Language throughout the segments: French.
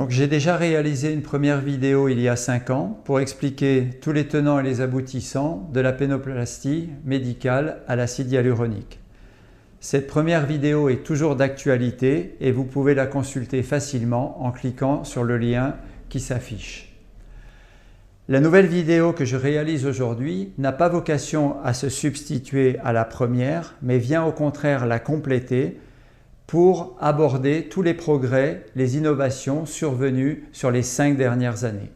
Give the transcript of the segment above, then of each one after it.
Donc j'ai déjà réalisé une première vidéo il y a 5 ans pour expliquer tous les tenants et les aboutissants de la pénoplastie médicale à l'acide hyaluronique. Cette première vidéo est toujours d'actualité et vous pouvez la consulter facilement en cliquant sur le lien qui s'affiche. La nouvelle vidéo que je réalise aujourd'hui n'a pas vocation à se substituer à la première, mais vient au contraire la compléter pour aborder tous les progrès, les innovations survenus sur les 5 dernières années.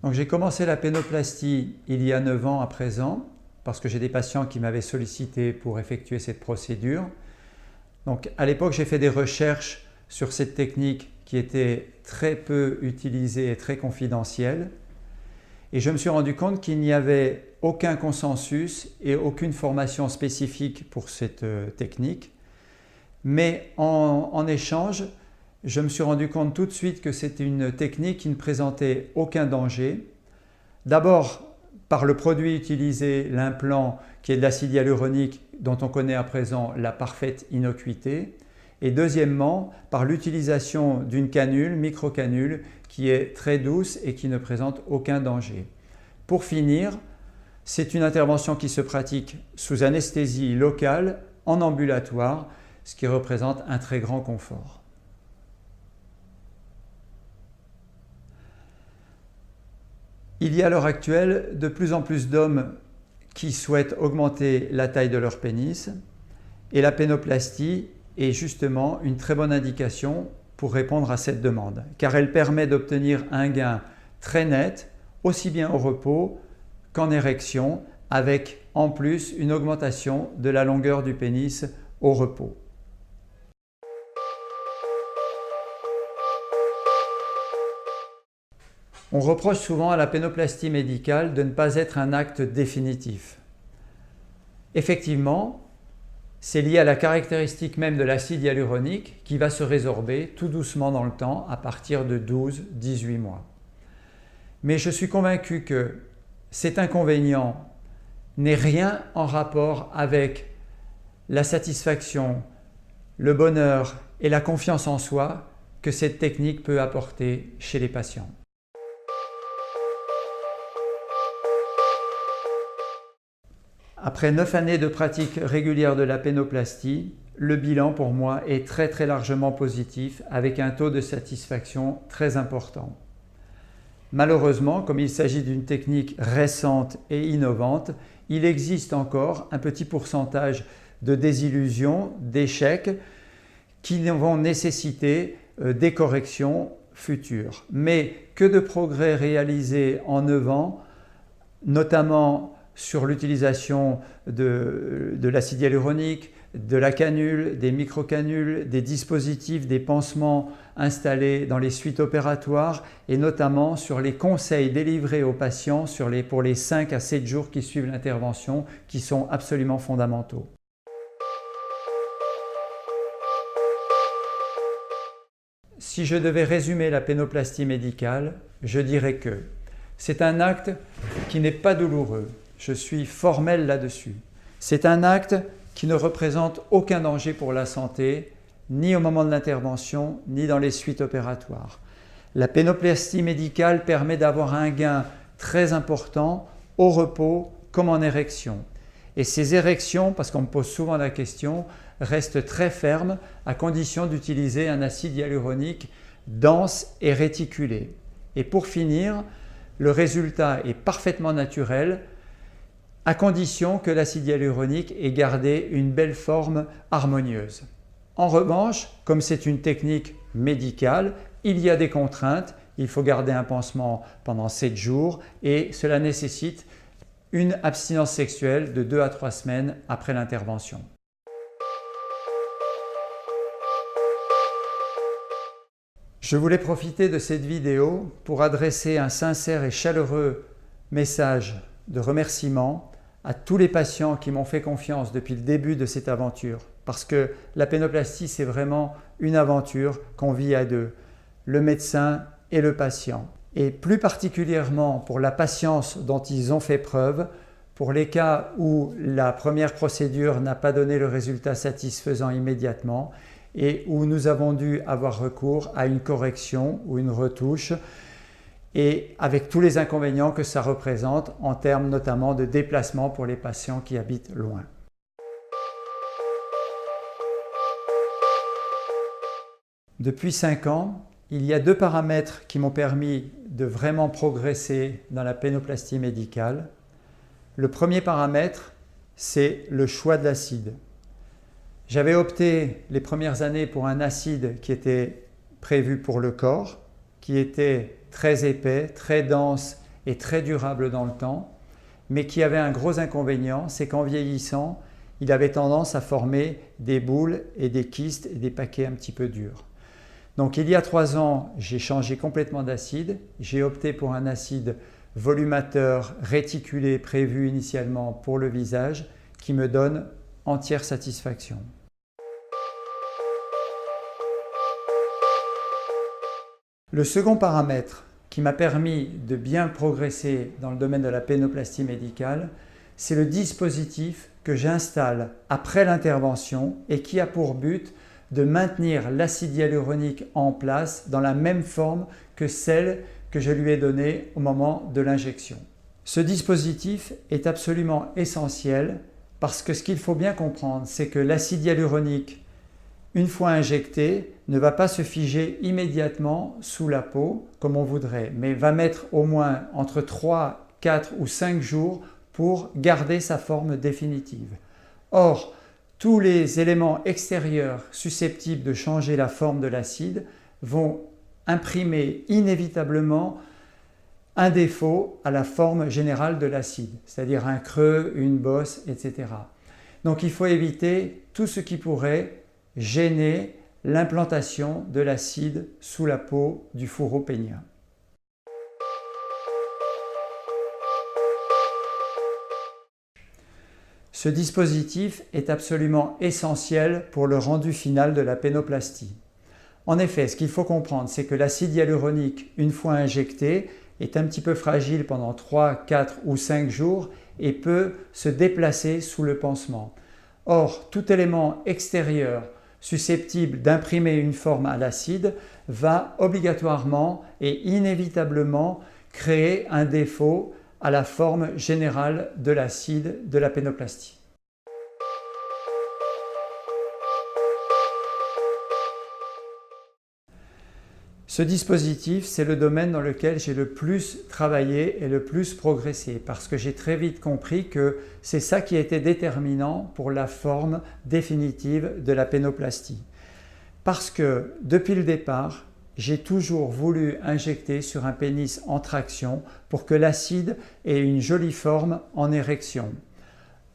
Donc j'ai commencé la pénoplastie il y a 9 ans à présent, parce que j'ai des patients qui m'avaient sollicité pour effectuer cette procédure. Donc à l'époque, j'ai fait des recherches sur cette technique qui était très peu utilisée et très confidentielle. Et je me suis rendu compte qu'il n'y avait aucun consensus et aucune formation spécifique pour cette technique. Mais en échange, je me suis rendu compte tout de suite que c'était une technique qui ne présentait aucun danger. D'abord par le produit utilisé, l'implant qui est de l'acide hyaluronique dont on connaît à présent la parfaite innocuité. Et deuxièmement, par l'utilisation d'une canule, microcanule, qui est très douce et qui ne présente aucun danger. Pour finir, c'est une intervention qui se pratique sous anesthésie locale, en ambulatoire, ce qui représente un très grand confort. Il y a à l'heure actuelle de plus en plus d'hommes qui souhaitent augmenter la taille de leur pénis et la pénoplastie est justement une très bonne indication pour répondre à cette demande, car elle permet d'obtenir un gain très net, aussi bien au repos qu'en érection, avec en plus une augmentation de la longueur du pénis au repos. On reproche souvent à la pénoplastie médicale de ne pas être un acte définitif. Effectivement, c'est lié à la caractéristique même de l'acide hyaluronique qui va se résorber tout doucement dans le temps à partir de 12-18 mois. Mais je suis convaincu que cet inconvénient n'est rien en rapport avec la satisfaction, le bonheur et la confiance en soi que cette technique peut apporter chez les patients. Après 9 années de pratique régulière de la pénoplastie, le bilan pour moi est très largement positif avec un taux de satisfaction très important. Malheureusement, comme il s'agit d'une technique récente et innovante, il existe encore un petit pourcentage de désillusions, d'échecs qui vont nécessiter des corrections futures. Mais que de progrès réalisés en 9 ans, notamment sur l'utilisation de l'acide hyaluronique, de la canule, des microcanules, des dispositifs, des pansements installés dans les suites opératoires et notamment sur les conseils délivrés aux patients pour les 5 à 7 jours qui suivent l'intervention qui sont absolument fondamentaux. Si je devais résumer la pénoplastie médicale, je dirais que c'est un acte qui n'est pas douloureux. Je suis formel là-dessus. C'est un acte qui ne représente aucun danger pour la santé, ni au moment de l'intervention, ni dans les suites opératoires. La pénoplastie médicale permet d'avoir un gain très important au repos comme en érection. Et ces érections, parce qu'on me pose souvent la question, restent très fermes à condition d'utiliser un acide hyaluronique dense et réticulé. Et pour finir, le résultat est parfaitement naturel, à condition que l'acide hyaluronique ait gardé une belle forme harmonieuse. En revanche, comme c'est une technique médicale, il y a des contraintes. Il faut garder un pansement pendant 7 jours et cela nécessite une abstinence sexuelle de 2 à 3 semaines après l'intervention. Je voulais profiter de cette vidéo pour adresser un sincère et chaleureux message de remerciement à tous les patients qui m'ont fait confiance depuis le début de cette aventure. Parce que la pénoplastie, c'est vraiment une aventure qu'on vit à deux, le médecin et le patient. Et plus particulièrement pour la patience dont ils ont fait preuve Pour les cas où la première procédure n'a pas donné le résultat satisfaisant immédiatement et où nous avons dû avoir recours à une correction ou une retouche, et avec tous les inconvénients que ça représente en termes notamment de déplacement pour les patients qui habitent loin. Depuis 5 ans, il y a 2 paramètres qui m'ont permis de vraiment progresser dans la pénoplastie médicale. Le premier paramètre, c'est le choix de l'acide. J'avais opté les premières années pour un acide qui était prévu pour le corps, qui était très épais, très dense et très durable dans le temps, mais qui avait un gros inconvénient, c'est qu'en vieillissant, il avait tendance à former des boules et des kystes et des paquets un petit peu durs. Donc il y a 3 ans, j'ai changé complètement d'acide. J'ai opté pour un acide volumateur réticulé prévu initialement pour le visage qui me donne entière satisfaction. Le second paramètre qui m'a permis de bien progresser dans le domaine de la pénoplastie médicale, c'est le dispositif que j'installe après l'intervention et qui a pour but de maintenir l'acide hyaluronique en place dans la même forme que celle que je lui ai donnée au moment de l'injection. Ce dispositif est absolument essentiel parce que ce qu'il faut bien comprendre, c'est que l'acide hyaluronique, une fois injecté, ne va pas se figer immédiatement sous la peau comme on voudrait, mais va mettre au moins entre 3, 4 ou 5 jours pour garder sa forme définitive. Or, tous les éléments extérieurs susceptibles de changer la forme de l'acide vont imprimer inévitablement un défaut à la forme générale de l'acide, c'est-à-dire un creux, une bosse, etc. Donc il faut éviter tout ce qui pourrait gêner l'implantation de l'acide sous la peau du fourreau pénien. Ce dispositif est absolument essentiel pour le rendu final de la pénoplastie. En effet, ce qu'il faut comprendre, c'est que l'acide hyaluronique, une fois injecté, est un petit peu fragile pendant 3, 4 ou 5 jours et peut se déplacer sous le pansement. Or, tout élément extérieur susceptible d'imprimer une forme à l'acide va obligatoirement et inévitablement créer un défaut à la forme générale de l'acide de la pénoplastie. Ce dispositif, c'est le domaine dans lequel j'ai le plus travaillé et le plus progressé parce que j'ai très vite compris que c'est ça qui était déterminant pour la forme définitive de la pénoplastie. Parce que depuis le départ, j'ai toujours voulu injecter sur un pénis en traction pour que l'acide ait une jolie forme en érection.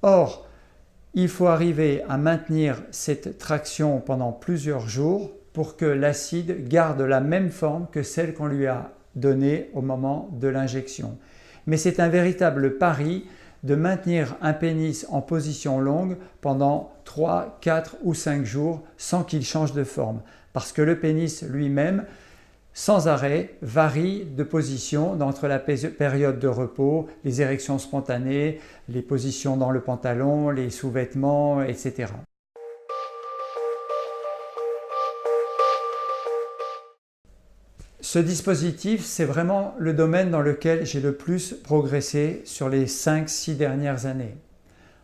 Or, il faut arriver à maintenir cette traction pendant plusieurs jours pour que l'acide garde la même forme que celle qu'on lui a donnée au moment de l'injection. Mais c'est un véritable pari de maintenir un pénis en position longue pendant 3, 4 ou 5 jours sans qu'il change de forme. Parce que le pénis lui-même, sans arrêt, varie de position entre la période de repos, les érections spontanées, les positions dans le pantalon, les sous-vêtements, etc. Ce dispositif, c'est vraiment le domaine dans lequel j'ai le plus progressé sur les 5-6 dernières années.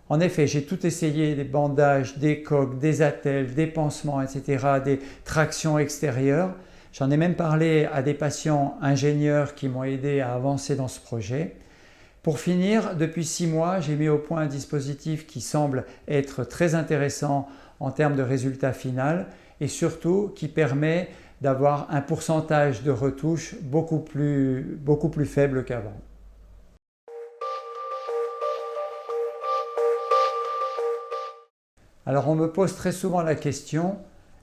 En effet, j'ai tout essayé, des bandages, des coques, des attelles, des pansements, etc., des tractions extérieures. J'en ai même parlé à des patients ingénieurs qui m'ont aidé à avancer dans ce projet. Pour finir, depuis 6 mois, j'ai mis au point un dispositif qui semble être très intéressant en termes de résultat final et surtout qui permet d'avoir un pourcentage de retouche beaucoup plus faible qu'avant. Alors on me pose très souvent la question,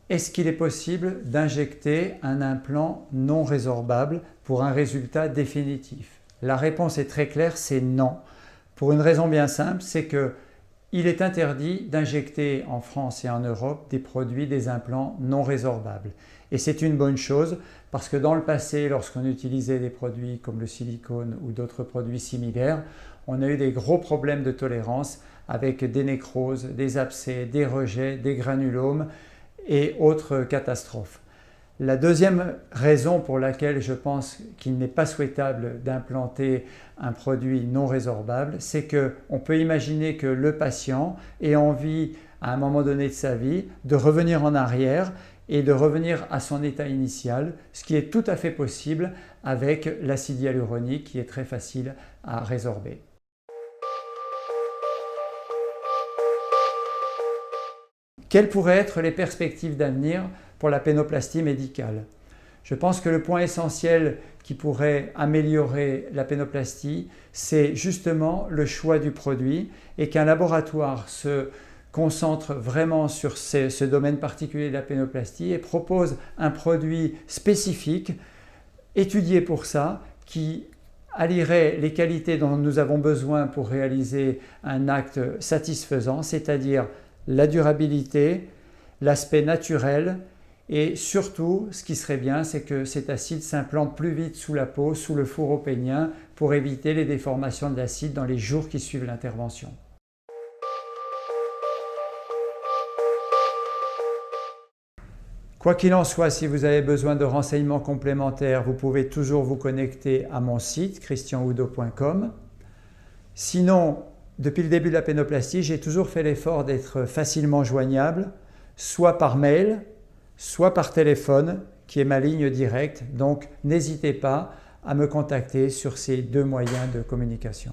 est-ce qu'il est possible d'injecter un implant non résorbable pour un résultat définitif? La réponse est très claire, c'est non. Pour une raison bien simple, c'est qu'il est interdit d'injecter en France et en Europe des produits, des implants non résorbables. Et c'est une bonne chose parce que dans le passé, lorsqu'on utilisait des produits comme le silicone ou d'autres produits similaires, on a eu des gros problèmes de tolérance avec des nécroses, des abcès, des rejets, des granulomes et autres catastrophes. La deuxième raison pour laquelle je pense qu'il n'est pas souhaitable d'implanter un produit non résorbable, c'est qu'on peut imaginer que le patient ait envie, à un moment donné de sa vie, de revenir en arrière et de revenir à son état initial, ce qui est tout à fait possible avec l'acide hyaluronique qui est très facile à résorber. Quelles pourraient être les perspectives d'avenir pour la pénoplastie médicale? Je pense que le point essentiel qui pourrait améliorer la pénoplastie, c'est justement le choix du produit et qu'un laboratoire se concentre vraiment sur ce domaine particulier de la pénoplastie et propose un produit spécifique, étudié pour ça, qui allierait les qualités dont nous avons besoin pour réaliser un acte satisfaisant, c'est-à-dire la durabilité, l'aspect naturel et surtout, ce qui serait bien, c'est que cet acide s'implante plus vite sous la peau, sous le fourreau pénien, pour éviter les déformations de l'acide dans les jours qui suivent l'intervention. Quoi qu'il en soit, si vous avez besoin de renseignements complémentaires, vous pouvez toujours vous connecter à mon site christianhoudeau.com. Sinon, depuis le début de la pénoplastie, j'ai toujours fait l'effort d'être facilement joignable, soit par mail, soit par téléphone, qui est ma ligne directe. Donc, n'hésitez pas à me contacter sur ces deux moyens de communication.